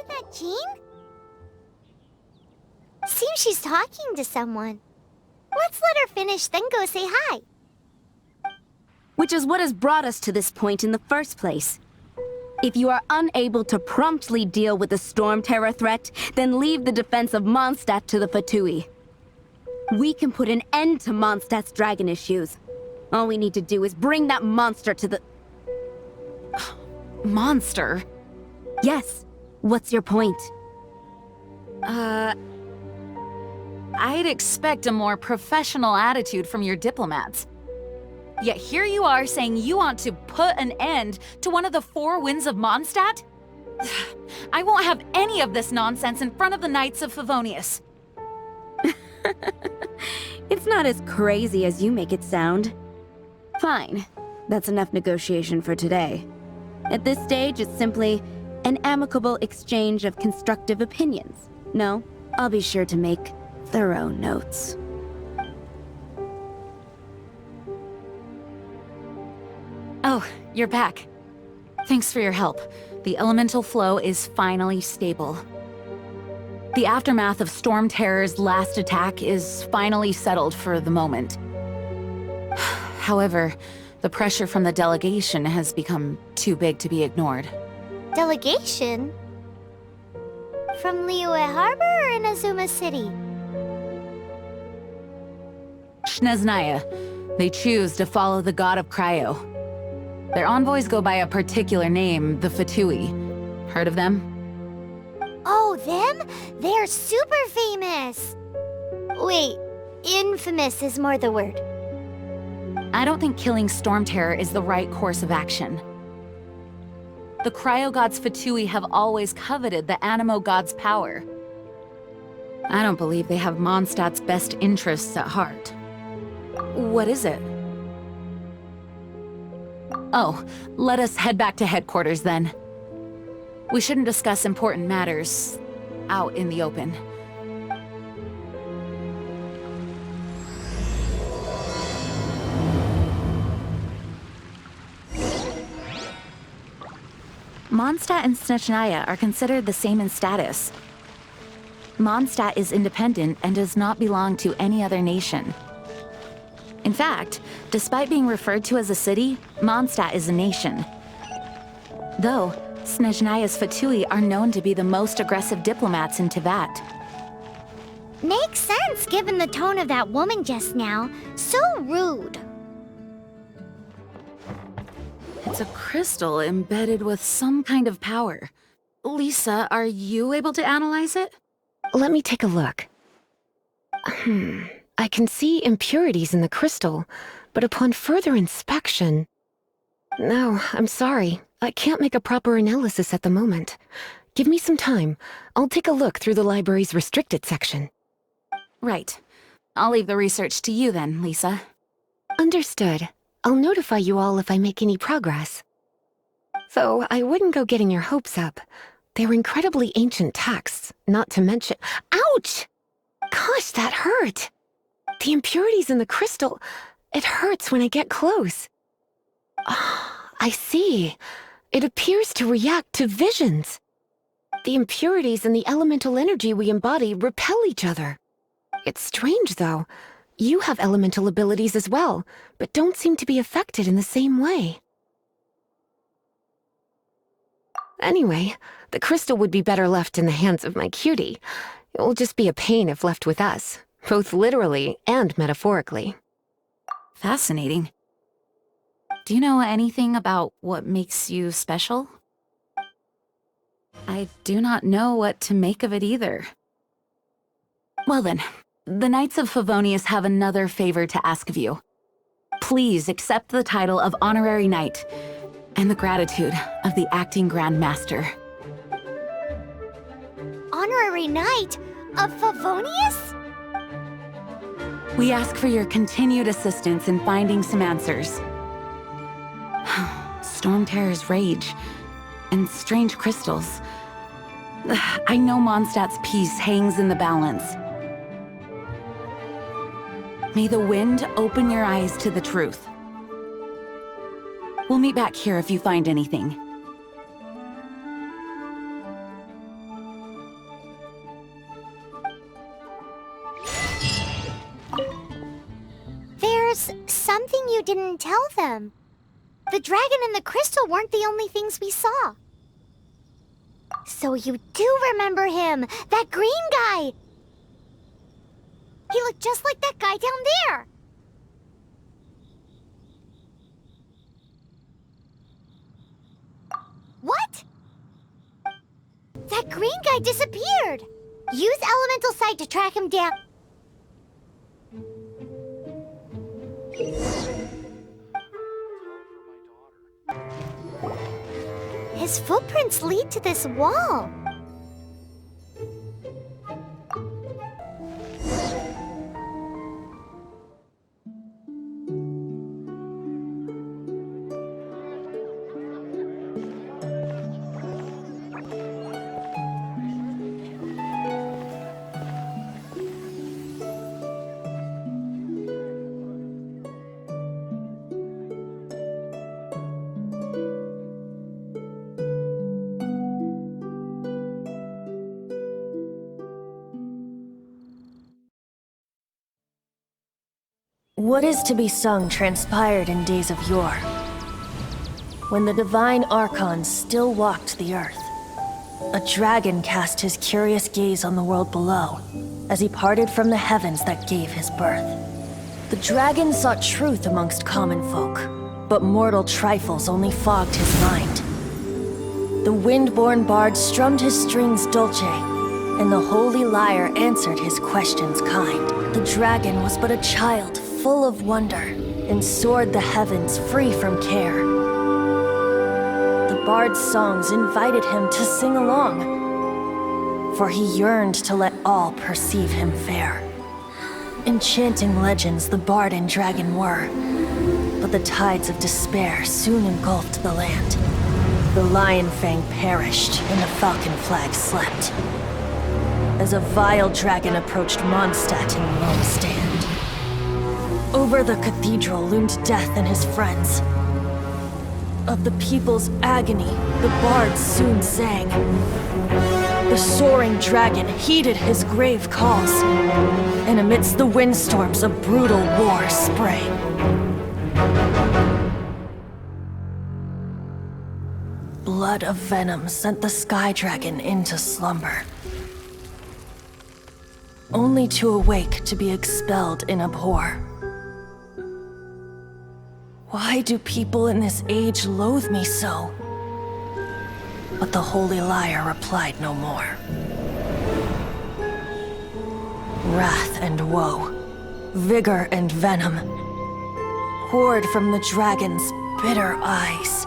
Isn't that Jean? Seems she's talking to someone. Let's let her finish, then go say hi. Which is what has brought us to this point in the first place. If you are unable to promptly deal with the Storm Terror threat, then leave the defense of Mondstadt to the Fatui. We can put an end to Mondstadt's dragon issues. All we need to do is bring that monster to the... Monster? Yes. What's your point? I'd expect a more professional attitude from your diplomats. Yet here you are saying you want to put an end to one of the four winds of Mondstadt? I won't have any of this nonsense in front of the Knights of Favonius. It's not as crazy as you make it sound. Fine. That's enough negotiation for today. At this stage, it's simply an amicable exchange of constructive opinions. No, I'll be sure to make thorough notes. Oh, you're back. Thanks for your help. The elemental flow is finally stable. The aftermath of Storm Terror's last attack is finally settled for the moment. However, the pressure from the delegation has become too big to be ignored. Delegation? From Liyue Harbor or Inazuma City? Snezhnaya. They choose to follow the god of Cryo. Their envoys go by a particular name, the Fatui. Heard of them? Oh, them? They're super famous! Wait, infamous is more the word. I don't think killing Storm Terror is the right course of action. The Cryo God's Fatui have always coveted the Animo God's power. I don't believe they have Mondstadt's best interests at heart. What is it? Oh, let us head back to headquarters then. We shouldn't discuss important matters out in the open. Mondstadt and Snezhnaya are considered the same in status. Mondstadt is independent and does not belong to any other nation. In fact, despite being referred to as a city, Mondstadt is a nation. Though, Snezhnaya's Fatui are known to be the most aggressive diplomats in Teyvat. Makes sense given the tone of that woman just now. So rude. It's a crystal embedded with some kind of power. Lisa, are you able to analyze it? Let me take a look. I can see impurities in the crystal, but upon further inspection... No, I'm sorry. I can't make a proper analysis at the moment. Give me some time. I'll take a look through the library's restricted section. Right. I'll leave the research to you then, Lisa. Understood. I'll notify you all if I make any progress. Though I wouldn't go getting your hopes up. They're incredibly ancient texts, not to mention... Ouch! Gosh, that hurt! The impurities in the crystal... It hurts when I get close. I see. It appears to react to visions. The impurities and the elemental energy we embody repel each other. It's strange, though. You have elemental abilities as well, but don't seem to be affected in the same way. Anyway, the crystal would be better left in the hands of my cutie. It will just be a pain if left with us, both literally and metaphorically. Fascinating. Do you know anything about what makes you special? I do not know what to make of it either. Well then, the Knights of Favonius have another favor to ask of you. Please accept the title of Honorary Knight and the gratitude of the Acting Grand Master. Honorary Knight of Favonius? We ask for your continued assistance in finding some answers. Storm Terror's rage and strange crystals. I know Mondstadt's peace hangs in the balance. May the wind open your eyes to the truth. We'll meet back here if you find anything. something you didn't tell them. The dragon and the crystal weren't the only things we saw. So you do remember him, that green guy! He looked just like that guy down there! What? That green guy disappeared! Use elemental sight to track him down. His footprints lead to this wall. What is to be sung transpired in days of yore, when the divine archons still walked the earth. A dragon cast his curious gaze on the world below, as he parted from the heavens that gave his birth. The dragon sought truth amongst common folk, but mortal trifles only fogged his mind. The wind-born bard strummed his strings dulce, and the holy lyre answered his questions kind. The dragon was but a child, full of wonder, and soared the heavens free from care. The bard's songs invited him to sing along, for he yearned to let all perceive him fair. Enchanting legends the bard and dragon were, but the tides of despair soon engulfed the land. The lion fang perished, and the falcon flag slept, as a vile dragon approached Mondstadt in lone stand. Over the cathedral loomed Death and his friends. Of the people's agony, the bards soon sang. The soaring dragon heeded his grave calls, and amidst the windstorms a brutal war sprang. Blood of venom sent the sky dragon into slumber, only to awake to be expelled in abhor. Why do people in this age loathe me so? But the holy lyre replied no more. Wrath and woe, vigor and venom, poured from the dragon's bitter eyes.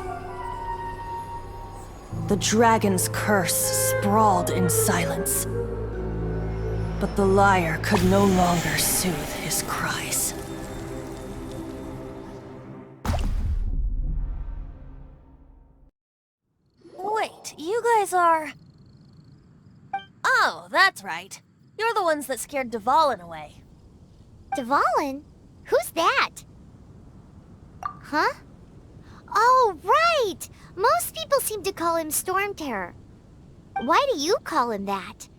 The dragon's curse sprawled in silence, but the lyre could no longer soothe his cries. Wait, you guys are... Oh, that's right. You're the ones that scared Dvalin away. Dvalin? Who's that? Huh? Oh, right! Most people seem to call him Storm Terror. Why do you call him that?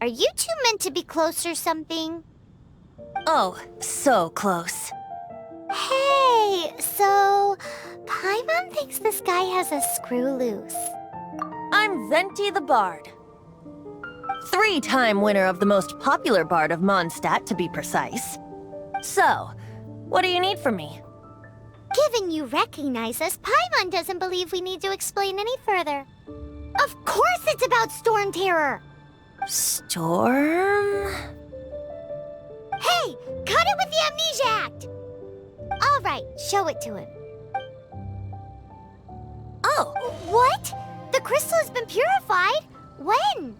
Are you two meant to be close or something? Oh, so close. Hey, so... Paimon thinks this guy has a screw loose. I'm Venti the Bard. 3-time winner of the most popular bard of Mondstadt, to be precise. So, what do you need from me? Given you recognize us, Paimon doesn't believe we need to explain any further. Of course it's about Storm Terror! Storm? Hey! Cut it with the Amnesia Act! Alright, show it to him. Oh! What? The crystal has been purified? When?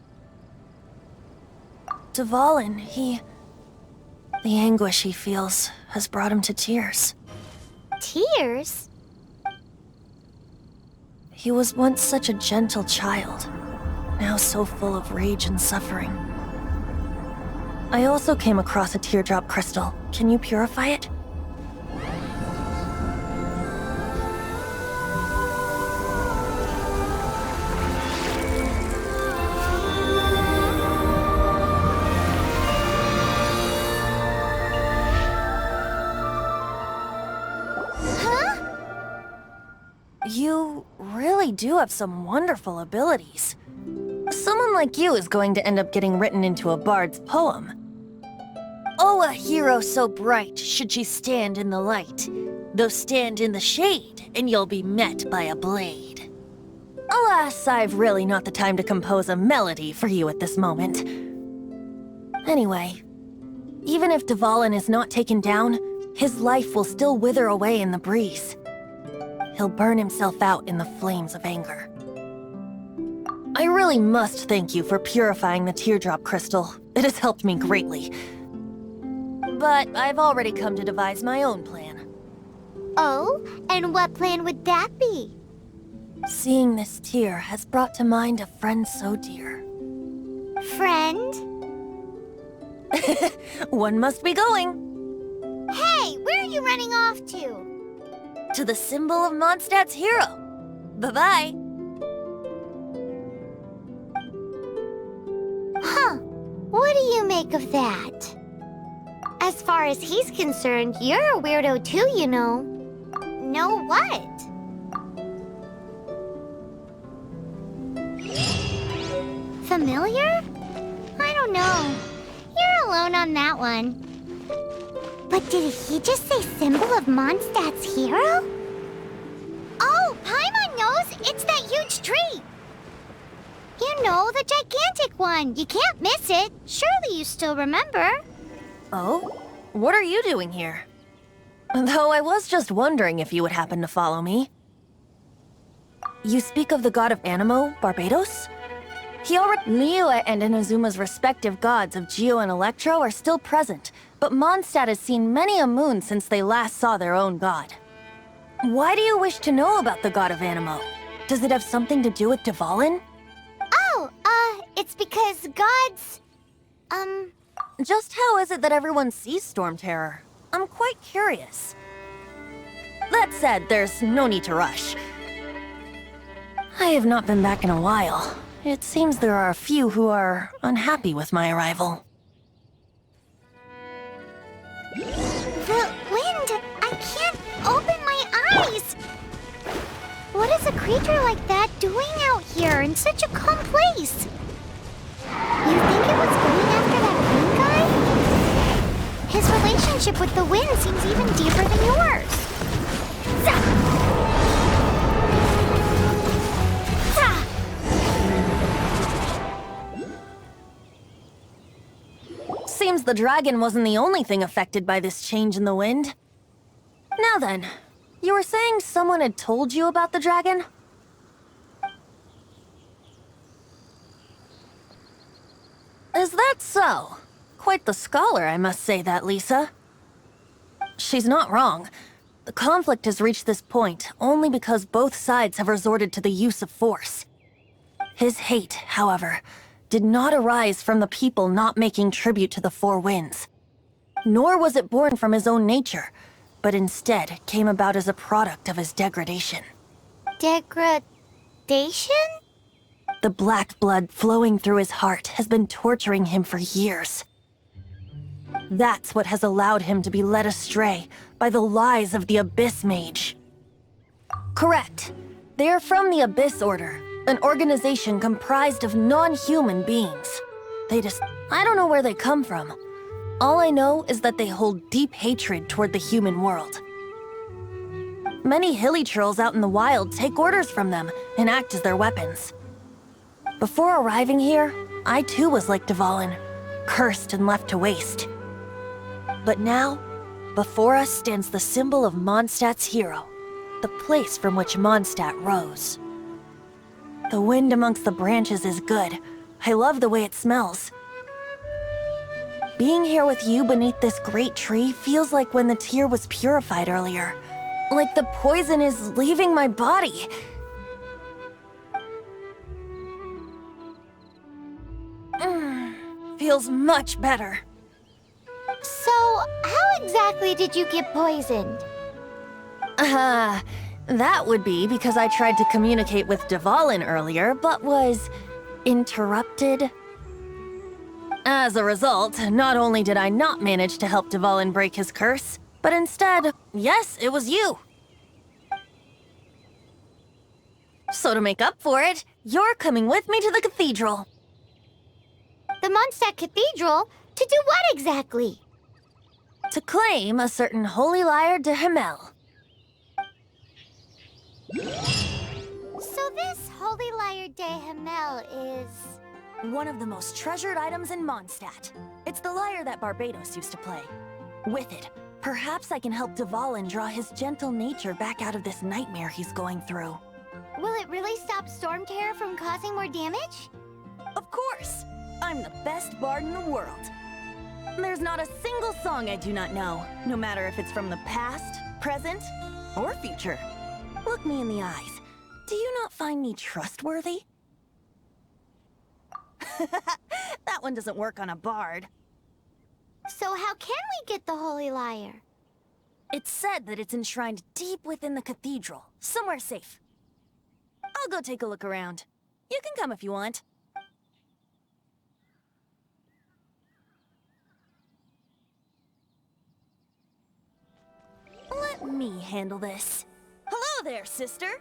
Dvalin, the anguish he feels has brought him to tears. Tears? He was once such a gentle child, now so full of rage and suffering. I also came across a teardrop crystal. Can you purify it? You really do have some wonderful abilities. Someone like you is going to end up getting written into a bard's poem. Oh, a hero so bright should she stand in the light, though stand in the shade, and you'll be met by a blade. Alas, I've really not the time to compose a melody for you at this moment. Anyway, even if Dvalin is not taken down, his life will still wither away in the breeze. He'll burn himself out in the flames of anger. I really must thank you for purifying the teardrop crystal. It has helped me greatly. But I've already come to devise my own plan. Oh, and what plan would that be? Seeing this tear has brought to mind a friend so dear. Friend? One must be going. Hey, where are you running off to? To the symbol of Mondstadt's hero. Bye-bye. Huh. What do you make of that? As far as he's concerned, you're a weirdo too, you know. Know what? Familiar? I don't know. You're alone on that one. But did he just say symbol of Mondstadt's hero? Oh, Paimon knows! It's that huge tree! You know, the gigantic one. You can't miss it. Surely you still remember. Oh? What are you doing here? Though I was just wondering if you would happen to follow me. You speak of the god of Animo, Barbados? He already... Liyue and Inazuma's respective gods of Geo and Electro are still present, but Mondstadt has seen many a moon since they last saw their own god. Why do you wish to know about the god of Animo? Does it have something to do with Dvalin? Oh, it's because gods... Just how is it that everyone sees Storm Terror? I'm quite curious. That said, there's no need to rush. I have not been back in a while. It seems there are a few who are unhappy with my arrival. The wind! I can't open my eyes! What is a creature like that doing out here in such a calm place? You think it was going after that green guy? His relationship with the wind seems even deeper than yours. Zah! Seems the dragon wasn't the only thing affected by this change in the wind. Now then, you were saying someone had told you about the dragon? Is that so? Quite the scholar, I must say that, Lisa. She's not wrong. The conflict has reached this point only because both sides have resorted to the use of force. His hate, however, did not arise from the people not making tribute to the Four Winds. Nor was it born from his own nature, but instead came about as a product of his degradation. Degradation? The black blood flowing through his heart has been torturing him for years. That's what has allowed him to be led astray by the lies of the Abyss Mage. Correct. They are from the Abyss Order, an organization comprised of non-human beings. I don't know where they come from. All I know is that they hold deep hatred toward the human world. Many hilly trolls out in the wild take orders from them and act as their weapons. Before arriving here, I too was like Dvalin, cursed and left to waste. But now, before us stands the symbol of Mondstadt's hero, the place from which Mondstadt rose. The wind amongst the branches is good. I love the way it smells. Being here with you beneath this great tree feels like when the tear was purified earlier. Like the poison is leaving my body. Feels much better. So, how exactly did you get poisoned? That would be because I tried to communicate with Dvalin earlier, but was interrupted. As a result, not only did I not manage to help Dvalin break his curse, but instead, yes, it was you. So to make up for it, you're coming with me to the cathedral. The Mondstadt Cathedral? To do what exactly? To claim a certain holy lyre de Himmel. So this Holy Lyre de Himmel is... One of the most treasured items in Mondstadt. It's the lyre that Barbados used to play. With it, perhaps I can help Dvalin draw his gentle nature back out of this nightmare he's going through. Will it really stop Storm Terror from causing more damage? Of course! I'm the best bard in the world. There's not a single song I do not know, no matter if it's from the past, present, or future. Look me in the eyes. Do you not find me trustworthy? That one doesn't work on a bard. So how can we get the Holy Lyre? It's said that it's enshrined deep within the cathedral, somewhere safe. I'll go take a look around. You can come if you want. Let me handle this. Hello there, sister!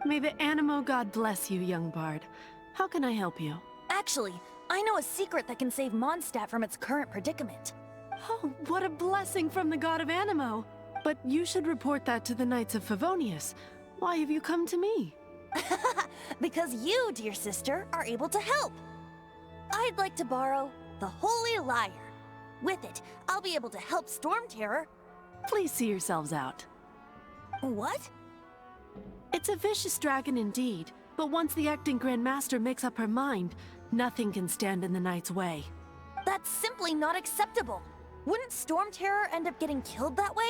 May the Animo God bless you, young bard. How can I help you? Actually, I know a secret that can save Mondstadt from its current predicament. Oh, what a blessing from the god of Animo! But you should report that to the Knights of Favonius. Why have you come to me? Because you, dear sister, are able to help. I'd like to borrow the Holy Lyre. With it, I'll be able to help Storm Terror. Please see yourselves out. What? It's a vicious dragon indeed, but once the acting Grand Master makes up her mind, nothing can stand in the Knight's way. That's simply not acceptable. Wouldn't Storm Terror end up getting killed that way?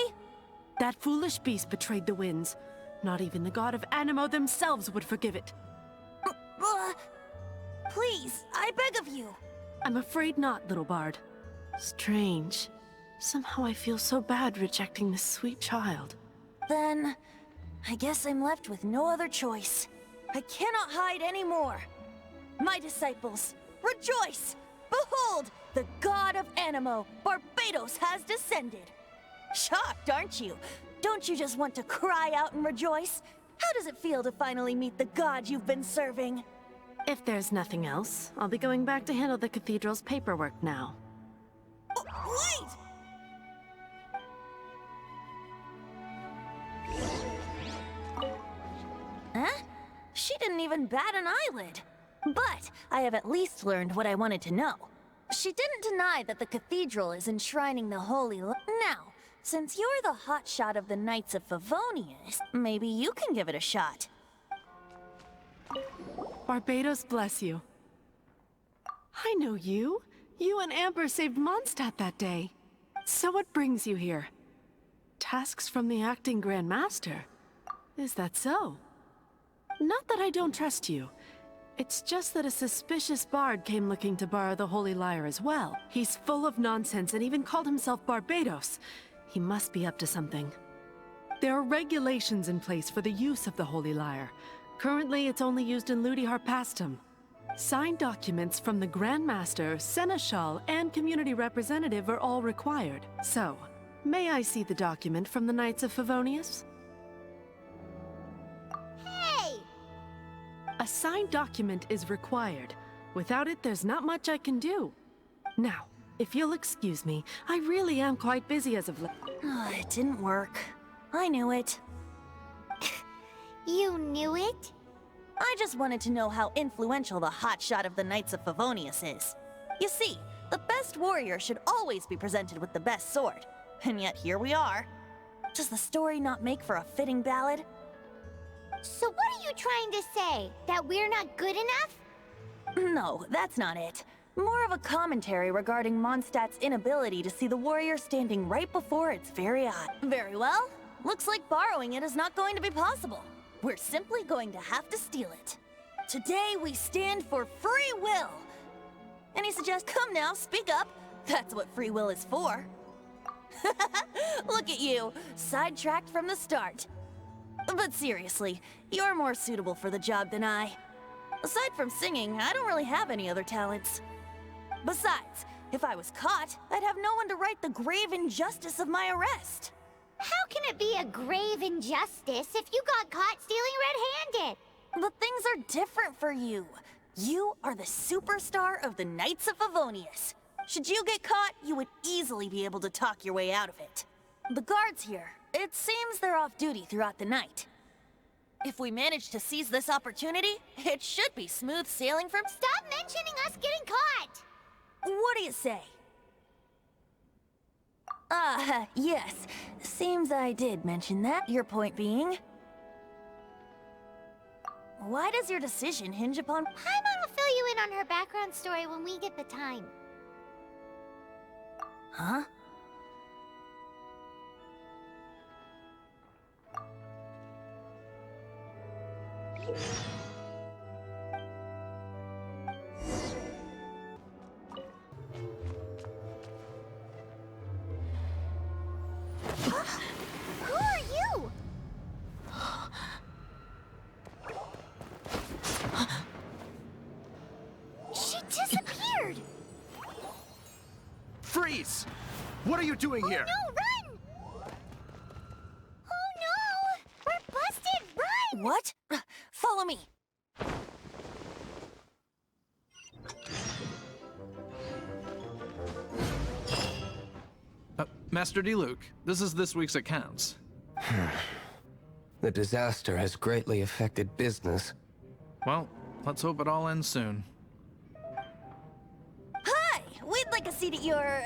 That foolish beast betrayed the winds. Not even the god of Animo themselves would forgive it. Please, I beg of you. I'm afraid not, little bard. Strange. Somehow I feel so bad rejecting this sweet child. Then, I guess I'm left with no other choice. I cannot hide anymore. My disciples, rejoice! Behold, the god of Animo, Barbados, has descended. Shocked, aren't you? Don't you just want to cry out and rejoice? How does it feel to finally meet the god you've been serving? If there's nothing else, I'll be going back to handle the cathedral's paperwork now. Oh, wait! Huh? She didn't even bat an eyelid. But I have at least learned what I wanted to know. She didn't deny that the cathedral is enshrining the holy Now, since you're the hotshot of the Knights of Favonius, maybe you can give it a shot. Barbados bless you. I know you. You and Amber saved Mondstadt that day. So what brings you here? Tasks from the acting Grand Master. Is that so? Not that I don't trust you. It's just that a suspicious bard came looking to borrow the Holy Lyre as well. He's full of nonsense and even called himself Barbados. He must be up to something. There are regulations in place for the use of the Holy Lyre. Currently, it's only used in Ludi Harpastum. Signed documents from the Grand Master, Seneschal, and Community Representative are all required. So, may I see the document from the Knights of Favonius? Hey! A signed document is required. Without it, there's not much I can do. Now, if you'll excuse me, I really am quite busy as of late. It didn't work. I knew it. You knew it? I just wanted to know how influential the hotshot of the Knights of Favonius is. You see, the best warrior should always be presented with the best sword. And yet here we are. Does the story not make for a fitting ballad? So what are you trying to say? That we're not good enough? No, that's not it. More of a commentary regarding Mondstadt's inability to see the warrior standing right before its very eye. Very well. Looks like borrowing it is not going to be possible. We're simply going to have to steal it. Today we stand for free will. Any suggestions? Come now, speak up. That's what free will is for. Look at you, sidetracked from the start. But seriously, you're more suitable for the job than I. Aside from singing, I don't really have any other talents. Besides, if I was caught, I'd have no one to right the grave injustice of my arrest. How can it be a grave injustice if you got caught stealing red-handed? But things are different for you. You are the superstar of the Knights of Favonius. Should you get caught, you would easily be able to talk your way out of it. The guards here, it seems they're off duty throughout the night. If we manage to seize this opportunity, it should be smooth sailing from— Stop mentioning us getting caught! What do you say? Yes. Seems I did mention that, your point being. Why does your decision hinge upon— Paimon will fill you in on her background story when we get the time. Huh? Who are you? She disappeared! Freeze! What are you doing here? No, run! Oh no! We're busted! Run! What? Follow me. Master D. this is this week's accounts. The disaster has greatly affected business. Well, let's hope it all ends soon. Hi! We'd like a seat at your,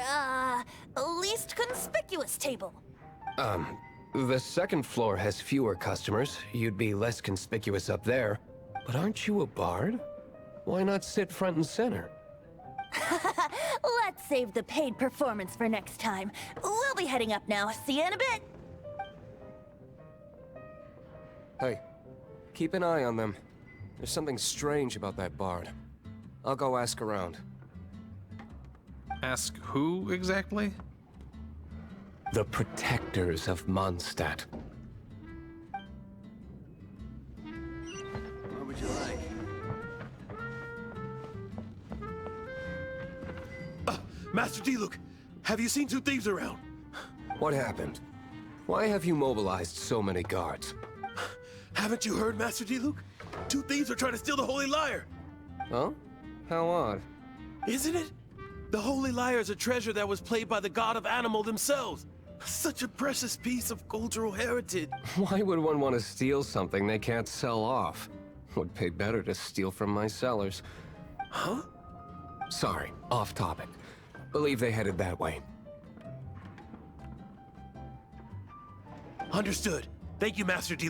least conspicuous table. The second floor has fewer customers. You'd be less conspicuous up there. But aren't you a bard? Why not sit front and center? Let's save the paid performance for next time. We'll be heading up now. See you in a bit. Hey, keep an eye on them. There's something strange about that bard. I'll go ask around. Ask who exactly? The protectors of Mondstadt. What would you like? Master D. Have you seen two thieves around? What happened? Why have you mobilized so many guards? Haven't you heard, Master D. Two thieves are trying to steal the Holy Lyre! Huh? How odd. Isn't it? The Holy Lyre is a treasure that was played by the god of animal themselves. Such a precious piece of cultural heritage. Why would one want to steal something they can't sell off? Would pay better to steal from my sellers. Huh? Sorry, off topic. Believe they headed that way. Understood. Thank you, Master D.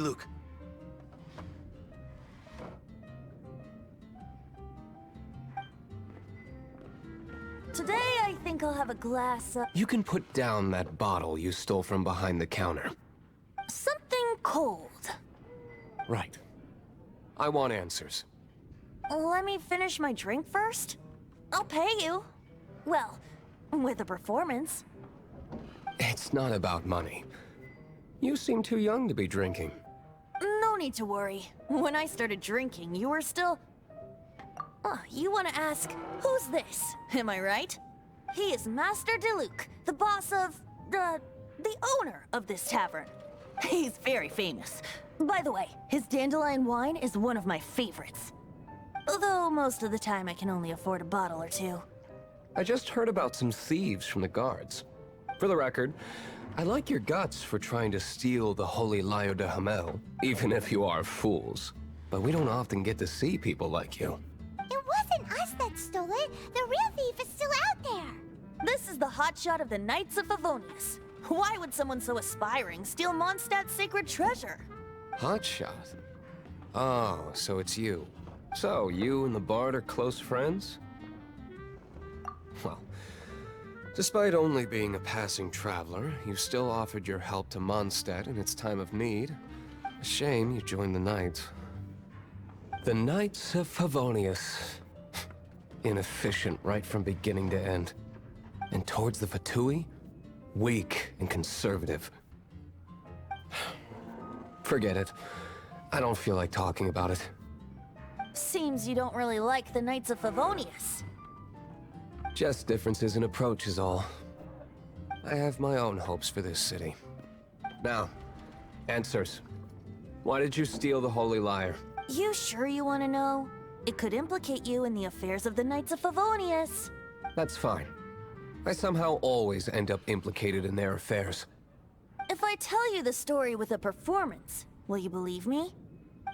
Today, I think I'll have a glass of You can put down that bottle you stole from behind the counter. something cold. Right. I want answers. Let me finish my drink first. I'll pay you. Well, with a performance. It's not about money. You seem too young to be drinking. No need to worry. When I started drinking, you were still... Oh, you want to ask, who's this? Am I right? He is Master Diluc, the boss of... the owner of this tavern. He's very famous. By the way, his dandelion wine is one of my favorites. Although most of the time I can only afford a bottle or two. I just heard about some thieves from the guards. For the record, I like your guts for trying to steal the Holy Lyre de Hamel, even if you are fools. But we don't often get to see people like you. It wasn't us that stole it. The real thief is still out there. This is the hotshot of the Knights of Favonius. Why would someone so aspiring steal Mondstadt's sacred treasure? Hotshot? Oh, so it's you. So, you and the bard are close friends? Well, despite only being a passing traveler, you still offered your help to Mondstadt in its time of need. A shame you joined the Knights. The Knights of Favonius. Inefficient right from beginning to end. And towards the Fatui, weak and conservative. Forget it. I don't feel like talking about it. Seems you don't really like the Knights of Favonius. Just differences in approach is all. I have my own hopes for this city. Now, answers. Why did you steal the Holy Lyre? You sure you want to know? It could implicate you in the affairs of the Knights of Favonius. That's fine. I somehow always end up implicated in their affairs. If I tell you the story with a performance, will you believe me?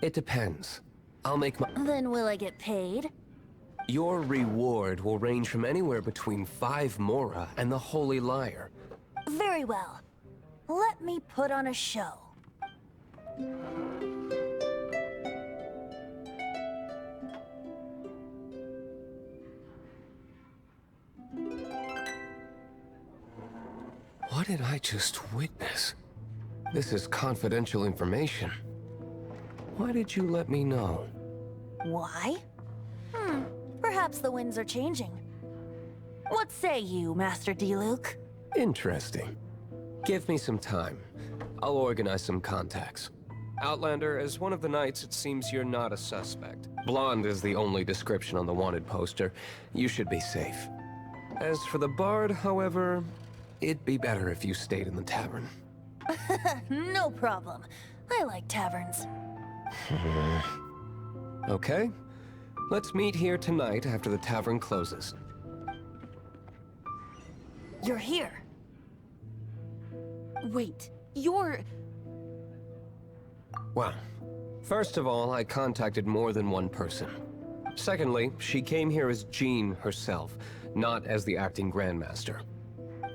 It depends. I'll make my... Then will I get paid? Your reward will range from anywhere between 5 Mora and the Holy Liar. Very well. Let me put on a show. What did I just witness? This is confidential information. Why did you let me know? Why? Perhaps the winds are changing. What say you, Master Diluc? Interesting. Give me some time. I'll organize some contacts. Outlander, as one of the knights, it seems you're not a suspect. Blonde is the only description on the wanted poster. You should be safe. As for the bard, however, it'd be better if you stayed in the tavern. No problem. I like taverns. Okay. Let's meet here tonight after the tavern closes. You're here. Wait, you're... Well, first of all, I contacted more than one person. Secondly, she came here as Jean herself, not as the acting Grandmaster.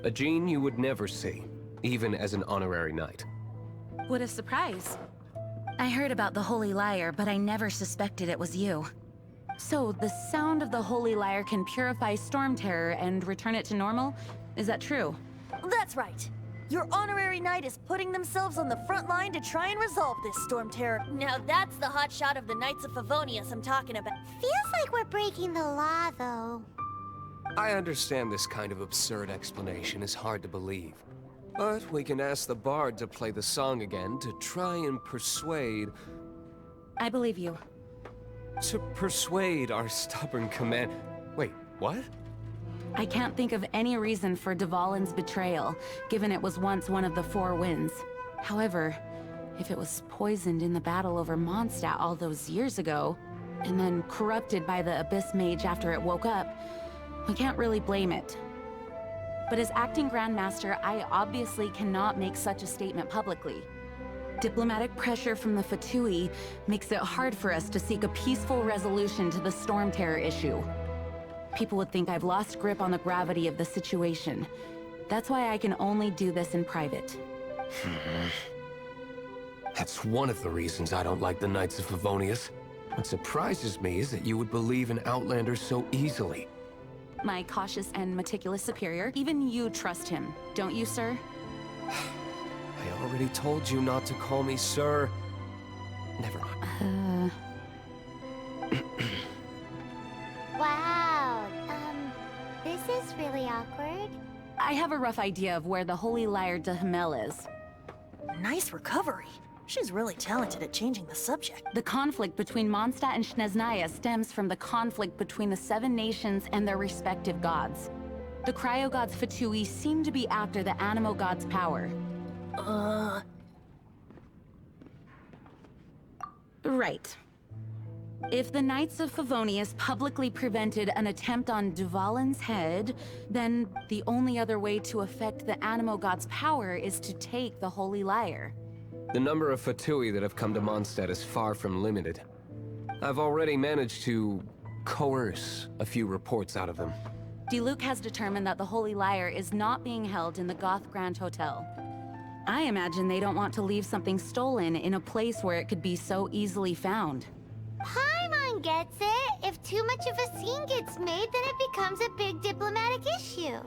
A Jean you would never see, even as an honorary knight. What a surprise. I heard about the Holy Liar, but I never suspected it was you. So, the sound of the Holy Liar can purify Storm Terror and return it to normal? Is that true? That's right. Your honorary knight is putting themselves on the front line to try and resolve this storm terror. Now that's the hot shot of the Knights of Favonius I'm talking about. Feels like we're breaking the law, though. I understand this kind of absurd explanation is hard to believe. But we can ask the bard to play the song again to try and persuade... I believe you. To persuade our stubborn command... Wait, what? I can't think of any reason for Dvalin's betrayal, given it was once one of the 4 winds. However, if it was poisoned in the battle over Mondstadt all those years ago, and then corrupted by the Abyss Mage after it woke up, we can't really blame it. But as acting Grandmaster, I obviously cannot make such a statement publicly. Diplomatic pressure from the Fatui makes it hard for us to seek a peaceful resolution to the Storm Terror issue. People would think I've lost grip on the gravity of the situation. That's why I can only do this in private. That's one of the reasons I don't like the Knights of Favonius. What surprises me is that you would believe in Outlander so easily. My cautious and meticulous superior, even you trust him, don't you, sir? I already told you not to call me sir. Never mind. Wow, this is really awkward. I have a rough idea of where the Holy Liar de Himmel is. Nice recovery. She's really talented at changing the subject. The conflict between Mondstadt and Snezhnaya stems from the conflict between the 7 nations and their respective gods. The cryo-gods Fatui seem to be after the Animo god's power. Right. If the Knights of Favonius publicly prevented an attempt on Dvalin's head, then the only other way to affect the Animo god's power is to take the Holy Liar. The number of Fatui that have come to Mondstadt is far from limited. I've already managed to coerce a few reports out of them. Diluc has determined that the Holy Liar is not being held in the Goth Grand Hotel. I imagine they don't want to leave something stolen in a place where it could be so easily found. Paimon gets it. If too much of a scene gets made, then it becomes a big diplomatic issue.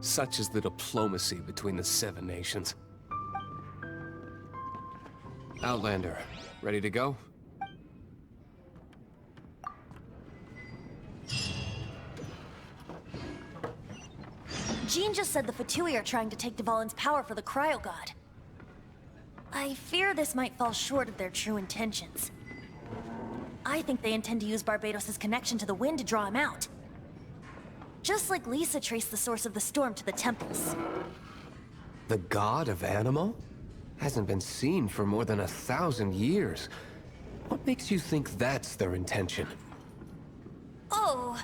Such is the diplomacy between the 7 nations. Outlander, ready to go? Jean just said the Fatui are trying to take Dvalin's power for the Cryo God. I fear this might fall short of their true intentions. I think they intend to use Barbados' connection to the wind to draw him out. Just like Lisa traced the source of the storm to the temples. The god of Animo? Hasn't been seen for more than 1,000 years. What makes you think that's their intention? Oh,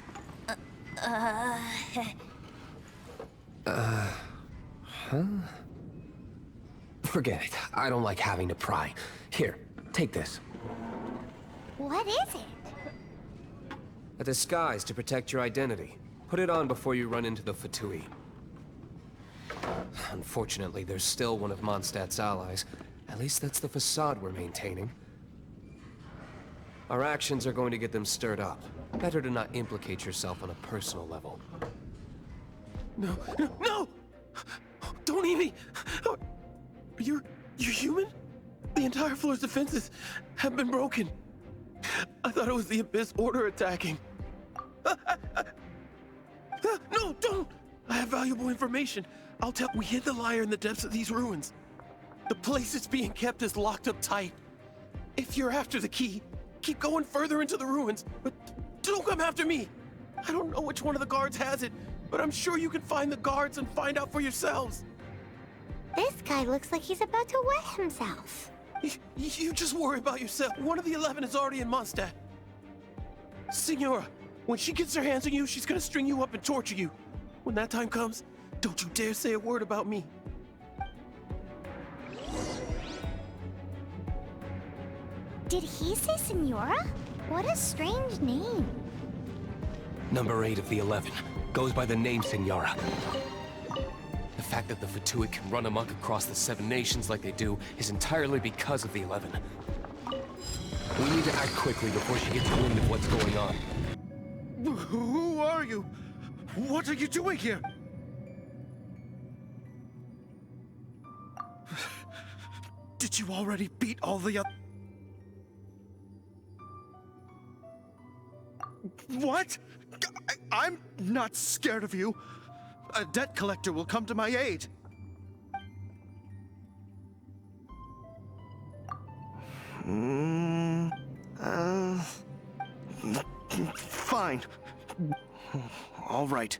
Forget it. I don't like having to pry. Here, take this. What is it? A disguise to protect your identity. Put it on before you run into the Fatui. Unfortunately, there's still one of Mondstadt's allies. At least that's the facade we're maintaining. Our actions are going to get them stirred up. Better to not implicate yourself on a personal level. No, no, no! Don't eat me! You're human? The entire floor's defenses have been broken. I thought it was the Abyss Order attacking. No, don't! I have valuable information. I'll tell. We hid the liar in the depths of these ruins. The place it's being kept is locked up tight. If you're after the key, keep going further into the ruins, but don't come after me. I don't know which one of the guards has it, but I'm sure you can find the guards and find out for yourselves. This guy looks like he's about to wet himself. You just worry about yourself. One of the 11 is already in Mondstadt. Signora, when she gets her hands on you, she's gonna string you up and torture you. When that time comes, don't you dare say a word about me. Did he say Senora? What a strange name. Number 8 of the 11 goes by the name Senora. The fact that the Fatui can run amok across the 7 nations like they do is entirely because of the 11. We need to act quickly before she gets wind of what's going on. Who are you? What are you doing here? Did you already beat all the other... What? I'm not scared of you. A debt collector will come to my aid. Fine. All right.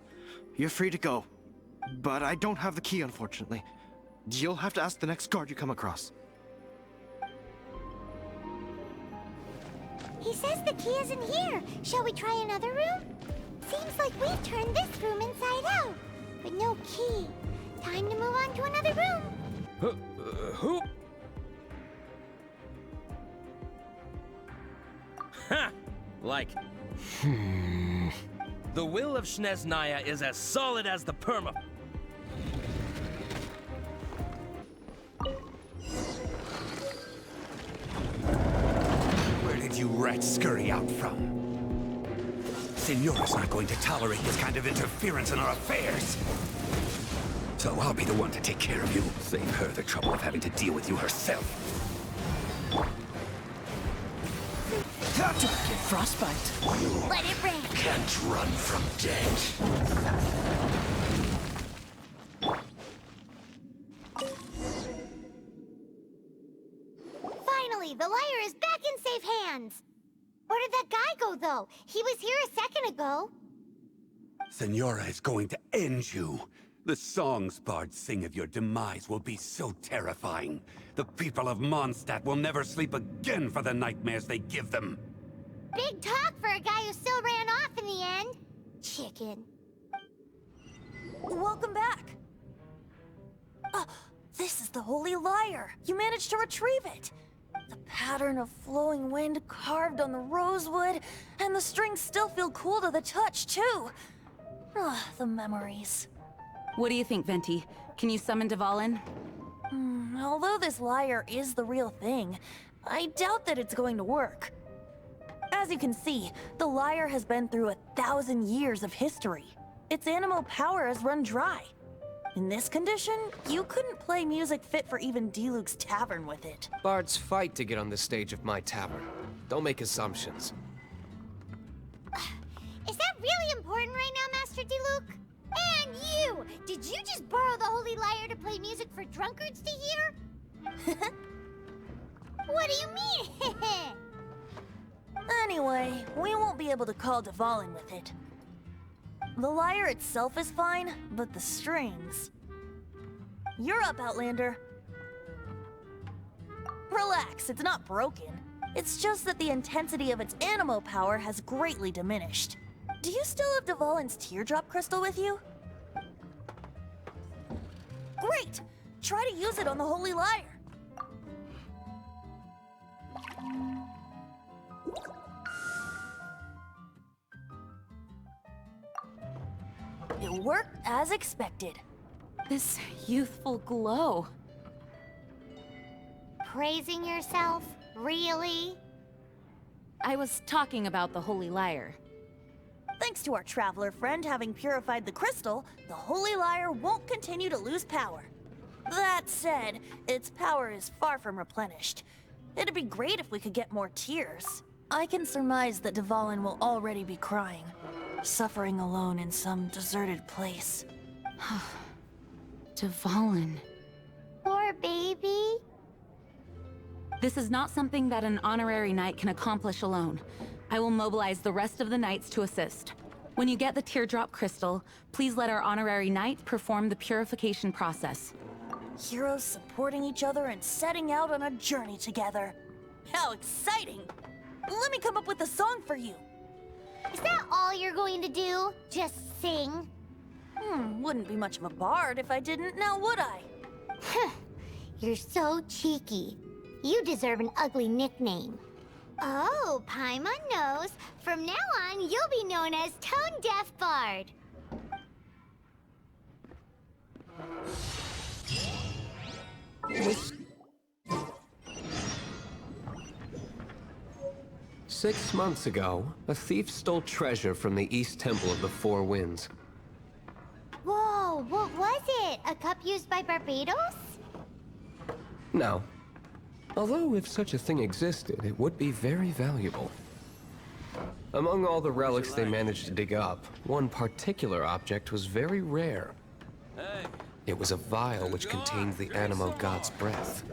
You're free to go. But I don't have the key, unfortunately. You'll have to ask the next guard you come across. He says the key isn't here. Shall we try another room? Seems like we've turned this room inside out. But no key. Time to move on to another room. Who? Ha! Like... The will of Snezhnaya is as solid as the perma... Where did you rats scurry out from? Signora's not going to tolerate this kind of interference in our affairs. So I'll be the one to take care of you. Save her the trouble of having to deal with you herself. Get frostbite. Let it rain. Can't run from death. Finally, the liar is back in safe hands. Where did that guy go, though? He was here a second ago. Signora is going to end you. The songs bards sing of your demise will be so terrifying. The people of Mondstadt will never sleep again for the nightmares they give them. Big talk for a guy who still ran off in the end. Chicken. Welcome back. This is the Holy Lyre. You managed to retrieve it. The pattern of flowing wind carved on the rosewood, and the strings still feel cool to the touch, too. The memories. What do you think, Venti? Can you summon Dvalin? Although this lyre is the real thing, I doubt that it's going to work. As you can see, the lyre has been through 1,000 years of history. Its animal power has run dry. In this condition, you couldn't play music fit for even Diluc's tavern with it. Bards fight to get on the stage of my tavern. Don't make assumptions. Is that really important right now, Master Diluc? And you! Did you just borrow the Holy Lyre to play music for drunkards to hear? What do you mean? Anyway, we won't be able to call Dvalin with it. The lyre itself is fine, but the strings... You're up, Outlander. Relax, it's not broken. It's just that the intensity of its animo power has greatly diminished. Do you still have Dvalin's teardrop crystal with you? Great! Try to use it on the Holy Lyre. It worked as expected. This youthful glow. Praising yourself? Really? I was talking about the Holy Lyre. Thanks to our traveler friend having purified the crystal, the Holy Lyre won't continue to lose power. That said, its power is far from replenished. It'd be great if we could get more tears. I can surmise that Dvalin will already be crying, suffering alone in some deserted place. Dvalin. Poor baby. This is not something that an honorary knight can accomplish alone. I will mobilize the rest of the knights to assist. When you get the teardrop crystal, please let our honorary knight perform the purification process. Heroes supporting each other and setting out on a journey together. How exciting! Let me come up with a song for you. Is that all you're going to do? Just sing? Wouldn't be much of a bard if I didn't, now would I? You're so cheeky. You deserve an ugly nickname. Oh, Paimon knows. From now on, you'll be known as Tone Deaf Bard. Six months ago, a thief stole treasure from the East Temple of the Four Winds. Whoa, what was it? A cup used by Barbados? No. Although if such a thing existed, it would be very valuable. Among all the relics they managed to dig up, one particular object was very rare. It was a vial which contained the Animo God's breath.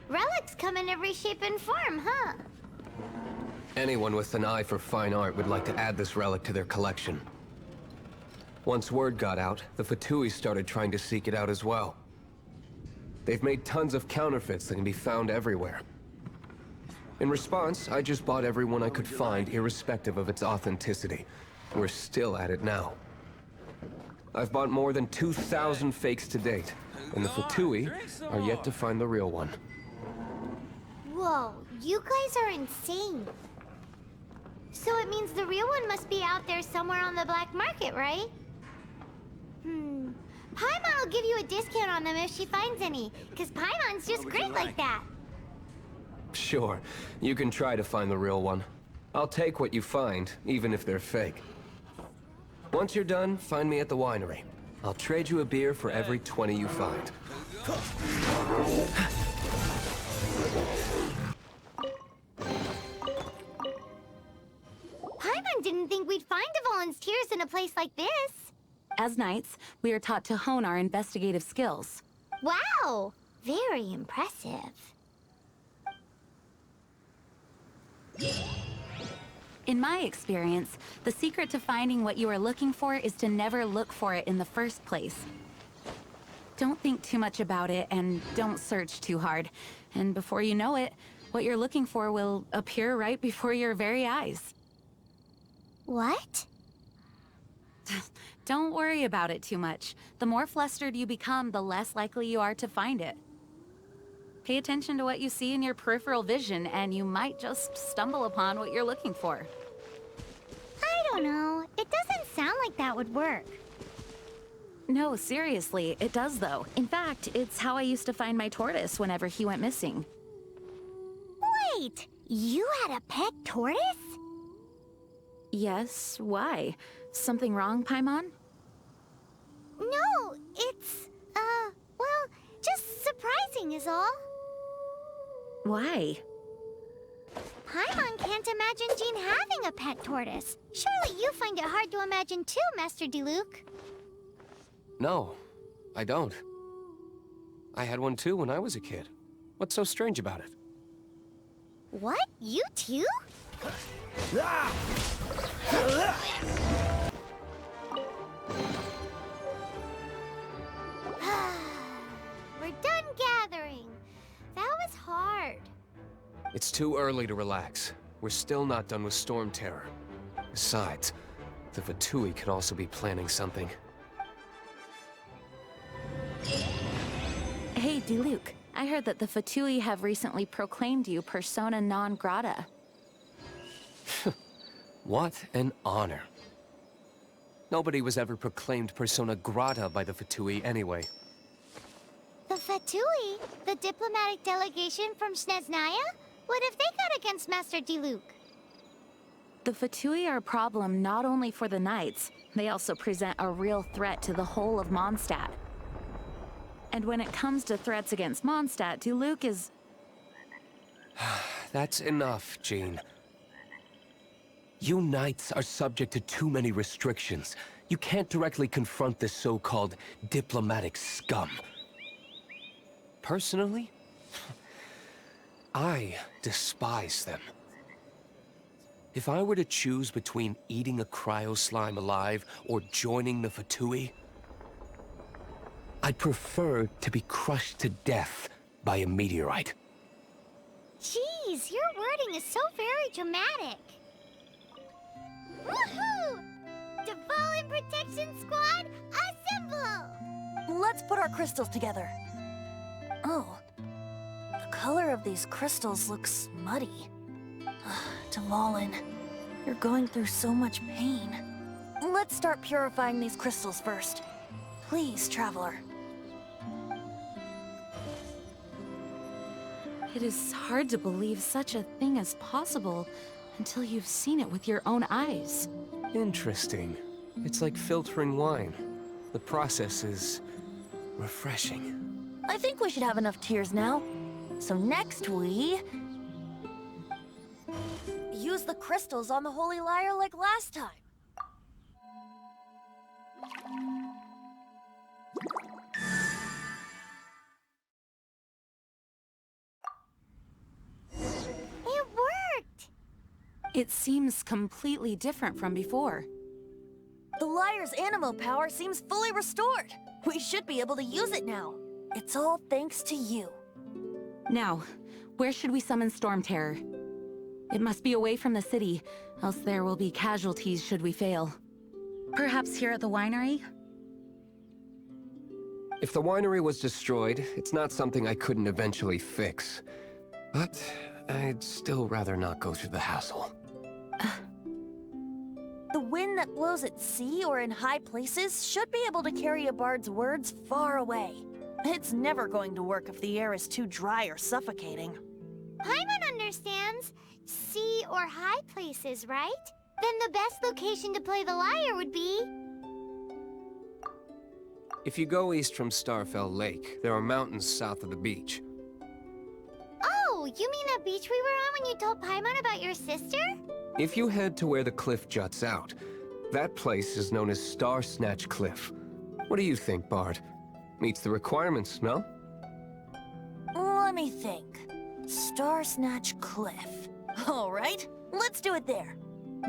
Relics come in every shape and form, huh? Anyone with an eye for fine art would like to add this relic to their collection. Once word got out, the Fatui started trying to seek it out as well. They've made tons of counterfeits that can be found everywhere. In response, I just bought every one I could find, irrespective of its authenticity. We're still at it now. I've bought more than 2,000 fakes to date, and the Fatui are yet to find the real one. Whoa, you guys are insane. So it means the real one must be out there somewhere on the black market, right? Paimon will give you a discount on them if she finds any, because Paimon's just great like that. Sure, you can try to find the real one. I'll take what you find, even if they're fake. Once you're done, find me at the winery. I'll trade you a beer for every 20 you find. Paimon didn't think we'd find Dvalin's tears in a place like this. As knights, we are taught to hone our investigative skills. Wow, very impressive. In my experience, the secret to finding what you are looking for is to never look for it in the first place. Don't think too much about it and don't search too hard. And before you know it, what you're looking for will appear right before your very eyes. What? Don't worry about it too much. The more flustered you become, the less likely you are to find it. Pay attention to what you see in your peripheral vision, and you might just stumble upon what you're looking for. I don't know. It doesn't sound like that would work. No, seriously, it does though. In fact, it's how I used to find my tortoise whenever he went missing. Wait, you had a pet tortoise? Yes, why? Something wrong, Paimon? No, it's, well, just surprising is all. Why? Paimon can't imagine Jean having a pet tortoise. Surely you find it hard to imagine too, Master Diluc. No, I don't. I had one too when I was a kid. What's so strange about it? What? You too? We're done gathering. That was hard. It's too early to relax. We're still not done with Storm Terror. Besides, the Fatui could also be planning something. Hey, Diluc. I heard that the Fatui have recently proclaimed you persona non grata. What an honor. Nobody was ever proclaimed persona grata by the Fatui anyway. The Fatui? The diplomatic delegation from Snezhnaya? What have they got against Master Diluc? The Fatui are a problem not only for the Knights, they also present a real threat to the whole of Mondstadt. And when it comes to threats against Mondstadt, Diluc is... That's enough, Jean. You Knights are subject to too many restrictions. You can't directly confront this so-called diplomatic scum. Personally, I despise them. If I were to choose between eating a cryo slime alive or joining the Fatui, I'd prefer to be crushed to death by a meteorite. Jeez, your wording is so very dramatic. Woohoo! Dvalin Protection Squad, assemble! Let's put our crystals together. Oh, the color of these crystals looks muddy. Dvalin, you're going through so much pain. Let's start purifying these crystals first. Please, Traveler. It is hard to believe such a thing is possible until you've seen it with your own eyes. Interesting. It's like filtering wine. The process is refreshing. I think we should have enough tears now. So next we... use the crystals on the Holy Lyre like last time. It worked! It seems completely different from before. The Lyre's animo power seems fully restored. We should be able to use it now. It's all thanks to you. Now, where should we summon Storm Terror? It must be away from the city, else there will be casualties should we fail. Perhaps here at the winery? If the winery was destroyed, it's not something I couldn't eventually fix. But I'd still rather not go through the hassle. The wind that blows at sea or in high places should be able to carry a bard's words far away. It's never going to work if the air is too dry or suffocating. Paimon understands. Sea or high places, right? Then the best location to play the lyre would be... If you go east from Starfell Lake, there are mountains south of the beach. Oh, you mean that beach we were on when you told Paimon about your sister? If you head to where the cliff juts out, that place is known as Star Snatch Cliff. What do you think, Bard? Meets the requirements, no? Let me think. Star Snatch Cliff. All right, let's do it there.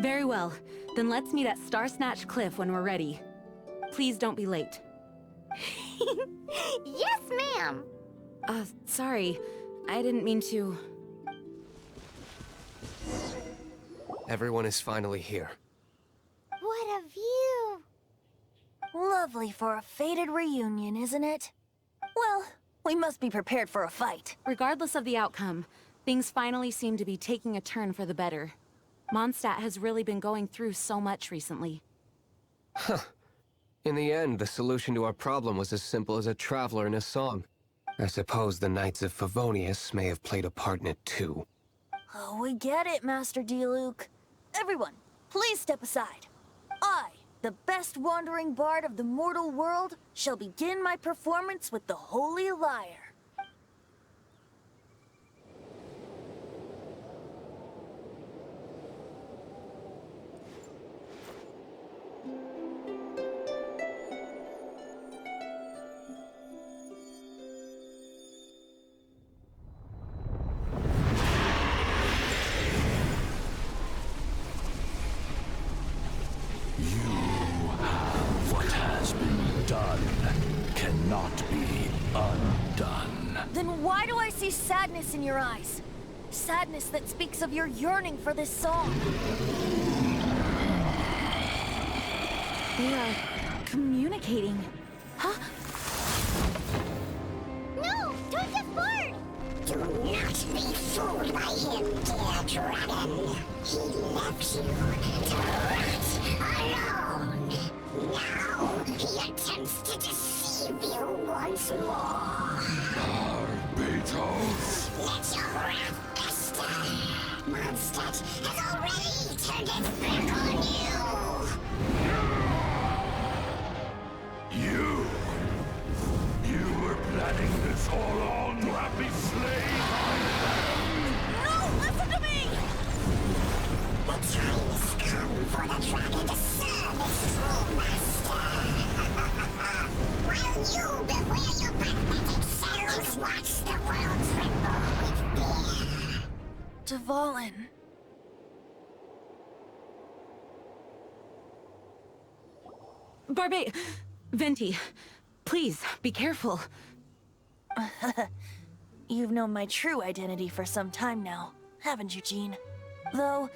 Very well. Then let's meet at Star Snatch Cliff when we're ready. Please don't be late. Yes, ma'am! Sorry. I didn't mean to... Everyone is finally here. What a view! Lovely for a fated reunion, isn't it? Well, we must be prepared for a fight. Regardless of the outcome, things finally seem to be taking a turn for the better. Mondstadt has really been going through so much recently. Huh. In the end, the solution to our problem was as simple as a traveler in a song. I suppose the Knights of Favonius may have played a part in it too. Oh, we get it, Master Diluc. Everyone, please step aside. I, the best wandering bard of the mortal world, shall begin my performance with the Holy Lyre. What has been done cannot be undone. Then why do I see sadness in your eyes? Sadness that speaks of your yearning for this song. They are communicating. Huh? No! Don't depart! Do not be fooled by him, dear dragon. He left you to rot alone. Now he attempts to deceive you once more. Beatles! Let your wrath fester. Mondstadt has already turned its back on you. You were planning this all along to have me slain! No! Listen to me! The time has come for the dragon to serve its true master. While you beware your pathetic selves, watch the world tremble with fear. Dvalin. Barbe... Venti, please, be careful. You've known my true identity for some time now, haven't you, Jean? Though,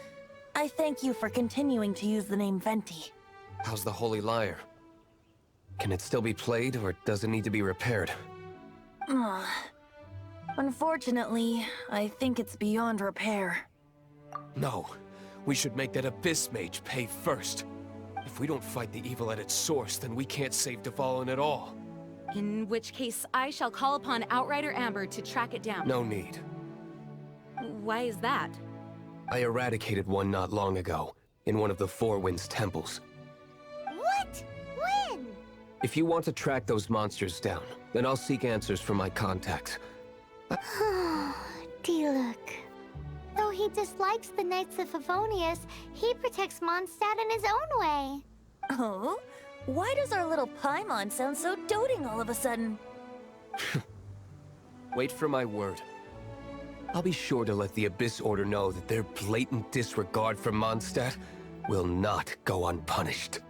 I thank you for continuing to use the name Venti. How's the Holy Lyre? Can it still be played, or does it need to be repaired? Unfortunately, I think it's beyond repair. No. We should make that Abyss Mage pay first. If we don't fight the evil at its source, then we can't save Dvalin at all. In which case, I shall call upon Outrider Amber to track it down. No need. Why is that? I eradicated one not long ago, in one of the Four Winds temples. What? When? If you want to track those monsters down, then I'll seek answers from my contacts. Diluc. Though he dislikes the Knights of Favonius, he protects Mondstadt in his own way. Oh? Why does our little Paimon sound so doting all of a sudden? Wait for my word. I'll be sure to let the Abyss Order know that their blatant disregard for Mondstadt will not go unpunished.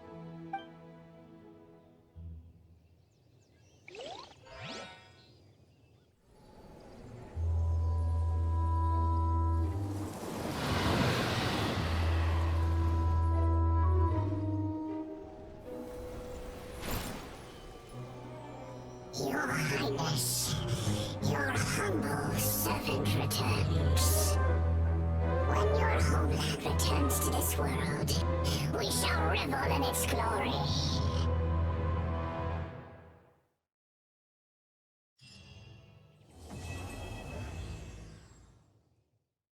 Your Highness, your humble servant returns. When your homeland returns to this world, we shall revel in its glory.